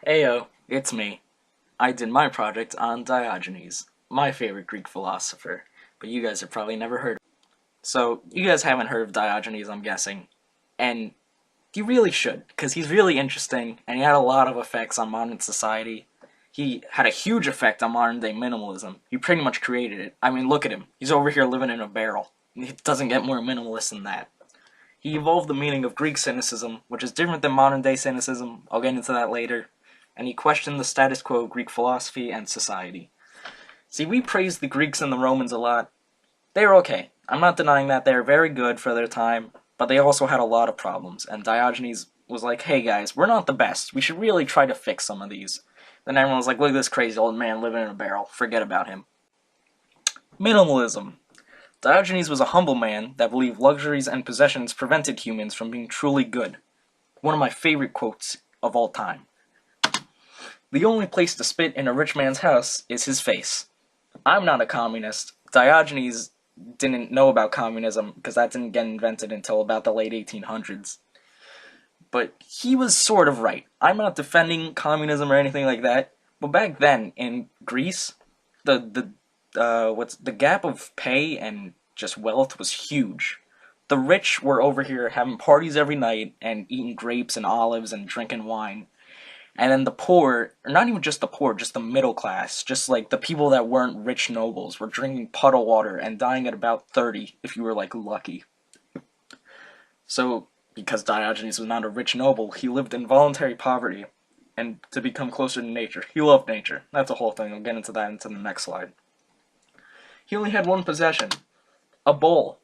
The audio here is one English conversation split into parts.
Heyo, it's me. I did my project on Diogenes, my favorite Greek philosopher, but you guys have probably never heard of him. So, you guys haven't heard of Diogenes, I'm guessing, and you really should, because he's really interesting, and he had a lot of effects on modern society. He had a huge effect on modern day minimalism. He pretty much created it. I mean, look at him. He's over here living in a barrel. It doesn't get more minimalist than that. He evolved the meaning of Greek cynicism, which is different than modern day cynicism. I'll get into that later. And he questioned the status quo of Greek philosophy and society. See, we praise the Greeks and the Romans a lot. They were okay. I'm not denying that. They were very good for their time, but they also had a lot of problems, and Diogenes was like, hey guys, we're not the best. We should really try to fix some of these. Then everyone was like, look at this crazy old man living in a barrel. Forget about him. Minimalism. Diogenes was a humble man that believed luxuries and possessions prevented humans from being truly good. One of my favorite quotes of all time. The only place to spit in a rich man's house is his face. I'm not a communist. Diogenes didn't know about communism because that didn't get invented until about the late 1800s. But he was sort of right. I'm not defending communism or anything like that. But back then in Greece, the gap of pay and just wealth was huge. The rich were over here having parties every night and eating grapes and olives and drinking wine. And then the poor, or not even just the poor, just the middle class, just like the people that weren't rich nobles, were drinking puddle water and dying at about 30 if you were like lucky. So, because Diogenes was not a rich noble, he lived in voluntary poverty and to become closer to nature. He loved nature. That's a whole thing. I'll get into that into the next slide. He only had one possession, a bowl.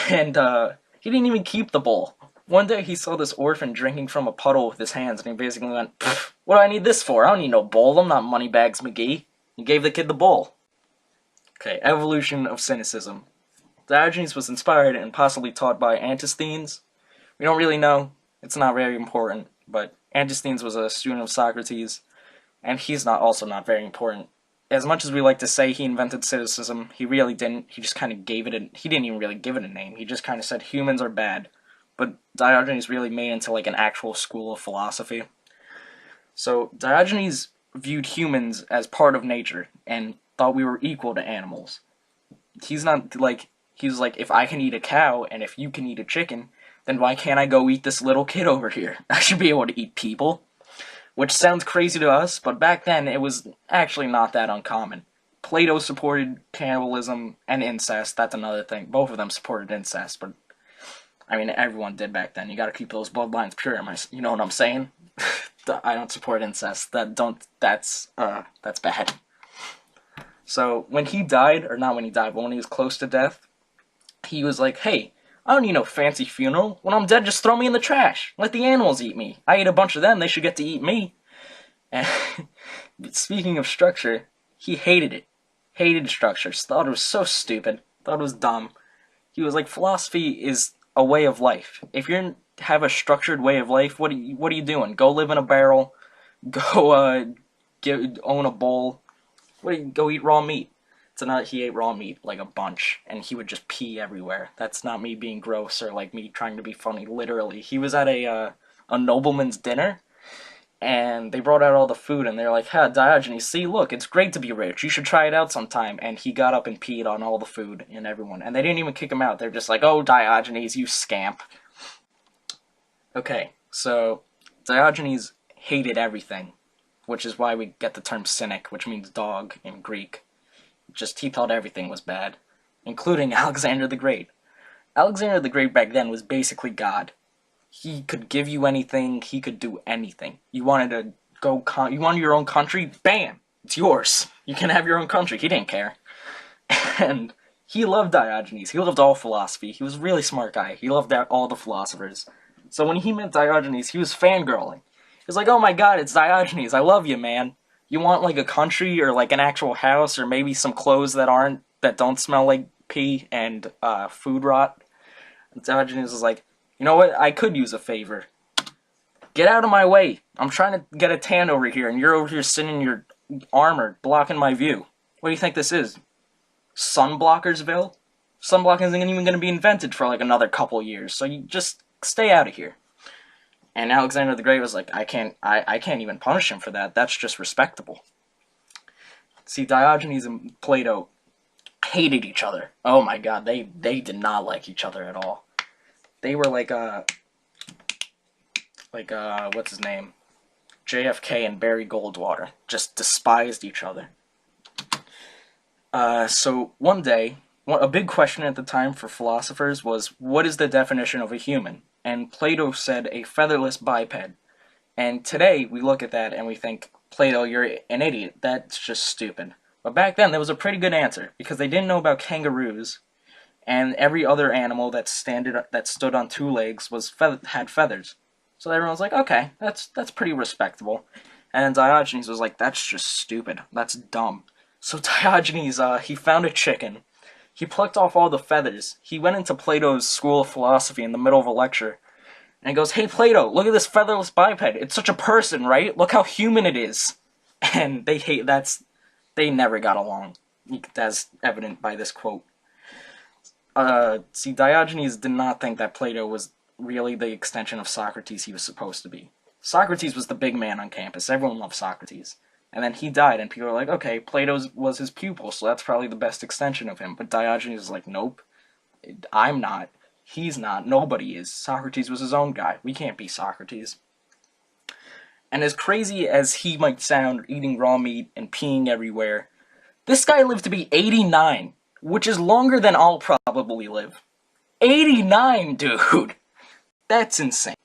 And he didn't even keep the bowl. One day he saw this orphan drinking from a puddle with his hands, and he basically went, what do I need this for? I don't need no bowl, I'm not Moneybags McGee. He gave the kid the bowl. Okay, evolution of cynicism. Diogenes was inspired and possibly taught by Antisthenes. We don't really know, it's not very important, but Antisthenes was a student of Socrates, and he's also not very important. As much as we like to say he invented cynicism, he really didn't. He just kind of he didn't even really give it a name. He just kind of said humans are bad. But Diogenes really made into like an actual school of philosophy. So Diogenes viewed humans as part of nature and thought we were equal to animals. He was like, if I can eat a cow and if you can eat a chicken, then why can't I go eat this little kid over here? I should be able to eat people. Which sounds crazy to us, but back then it was actually not that uncommon. Plato supported cannibalism and incest. That's another thing. Both of them supported incest, but I mean, everyone did back then. You gotta keep those bloodlines pure. You know what I'm saying? I don't support incest. That's bad. So, when he died, or not when he died, but when he was close to death, he was like, hey, I don't need no fancy funeral. When I'm dead, just throw me in the trash. Let the animals eat me. I ate a bunch of them, they should get to eat me. And speaking of structure, he hated it. Hated structures. Thought it was so stupid. Thought it was dumb. He was like, philosophy is a way of life. If you have a structured way of life, what are you doing? Go live in a barrel. Go own a bowl. Go eat raw meat. So not he ate raw meat like a bunch, and he would just pee everywhere. That's not me being gross or like me trying to be funny. Literally, he was at a nobleman's dinner, and they brought out all the food, and they're like, "Ha, Diogenes, see, look, it's great to be rich. You should try it out sometime." And he got up and peed on all the food and everyone, and they didn't even kick him out. They're just like, "Oh, Diogenes, you scamp." Okay, so Diogenes hated everything, which is why we get the term cynic, which means dog in Greek. He thought everything was bad, including Alexander the Great. Alexander the Great back then was basically God. He could give you anything, he could do anything. You wanted your own country? Bam! It's yours. You can have your own country. He didn't care. And he loved Diogenes. He loved all philosophy. He was a really smart guy. He loved all the philosophers. So when he met Diogenes, he was fangirling. He was like, oh my god, it's Diogenes. I love you, man. You want like a country or like an actual house or maybe some clothes that don't smell like pee and food rot? And Diogenes was like, you know what? I could use a favor. Get out of my way. I'm trying to get a tan over here and you're over here sitting in your armor blocking my view. What do you think this is? Sunblockersville? Sunblock isn't even going to be invented for like another couple years, so you just stay out of here. And Alexander the Great was like, I can't even punish him for that. That's just respectable. See, Diogenes and Plato hated each other. Oh my god, they did not like each other at all. They were like what's his name? JFK and Barry Goldwater. Just despised each other. So one day, a big question at the time for philosophers was, what is the definition of a human? And Plato said a featherless biped. And today, we look at that and we think, Plato, you're an idiot. That's just stupid. But back then, that was a pretty good answer, because they didn't know about kangaroos, and every other animal that stood on two legs had feathers. So everyone was like, okay, that's pretty respectable. And Diogenes was like, that's just stupid. That's dumb. So Diogenes, he found a chicken. He plucked off all the feathers. He went into Plato's school of philosophy in the middle of a lecture, and he goes, hey Plato, look at this featherless biped. It's such a person, right? Look how human it is. And they never got along, as evident by this quote. See, Diogenes did not think that Plato was really the extension of Socrates he was supposed to be. Socrates was the big man on campus. Everyone loved Socrates. And then he died, and people were like, okay, Plato was his pupil, so that's probably the best extension of him. But Diogenes is like, nope, I'm not. He's not. Nobody is. Socrates was his own guy. We can't be Socrates. And as crazy as he might sound, eating raw meat and peeing everywhere, this guy lived to be 89, which is longer than I'll probably live. 89, dude! That's insane.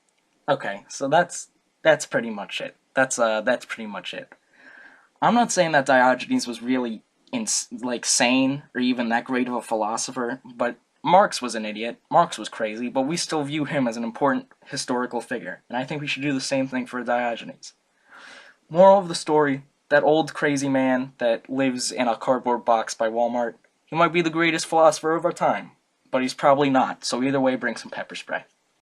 Okay, so that's pretty much it. That's pretty much it. I'm not saying that Diogenes was really sane or even that great of a philosopher, but Marx was an idiot. Marx was crazy, but we still view him as an important historical figure, and I think we should do the same thing for Diogenes. Moral of the story, that old crazy man that lives in a cardboard box by Walmart, he might be the greatest philosopher of our time, but he's probably not, so either way, bring some pepper spray.